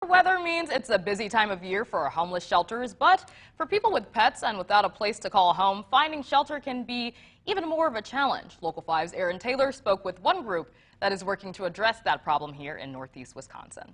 Weather means it's a busy time of year for homeless shelters, but for people with pets and without a place to call home, finding shelter can be even more of a challenge. Local 5's Aaron Taylor spoke with one group that is working to address that problem here in Northeast Wisconsin.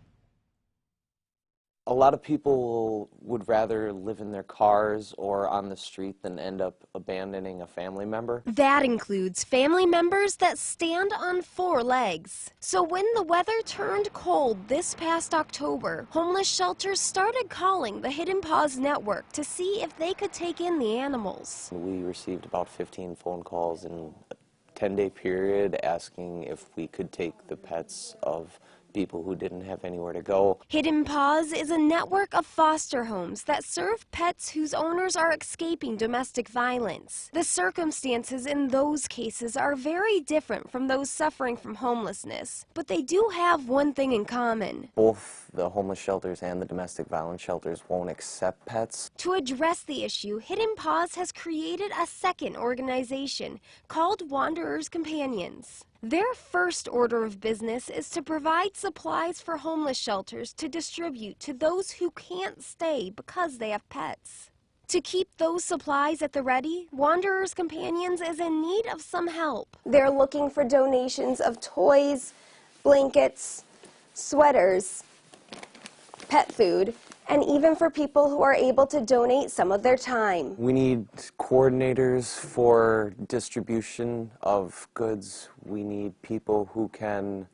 A lot of people would rather live in their cars or on the street than end up abandoning a family member. That includes family members that stand on 4 legs. So when the weather turned cold this past October, homeless shelters started calling the Hidden Paws Network to see if they could take in the animals. We received about 15 phone calls in a 10-day period asking if we could take the pets of people who didn't have anywhere to go. Hidden Paws is a network of foster homes that serve pets whose owners are escaping domestic violence. The circumstances in those cases are very different from those suffering from homelessness, but they do have one thing in common. Both the homeless shelters and the domestic violence shelters won't accept pets. To address the issue, Hidden Paws has created a second organization called Wanderers Companions. Their first order of business is to provide supplies for homeless shelters to distribute to those who can't stay because they have pets. To keep those supplies at the ready, Wanderers Companions is in need of some help. They're looking for donations of toys, blankets, sweaters, pet food, and even for people who are able to donate some of their time. We need coordinators for distribution of goods. We need people who can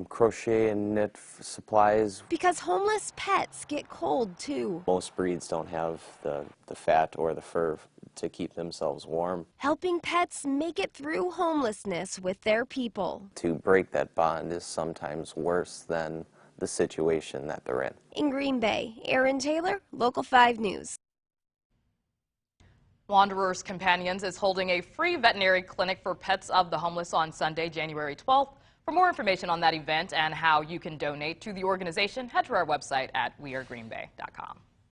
crochet and knit supplies. Because homeless pets get cold too. Most breeds don't have the fat or the fur to keep themselves warm. Helping pets make it through homelessness with their people. To break that bond is sometimes worse than the situation that they're in. In Green Bay, Aaron Taylor, Local 5 News. Wanderers Companions is holding a free veterinary clinic for pets of the homeless on Sunday, January 12th. For more information on that event and how you can donate to the organization, head to our website at wearegreenbay.com.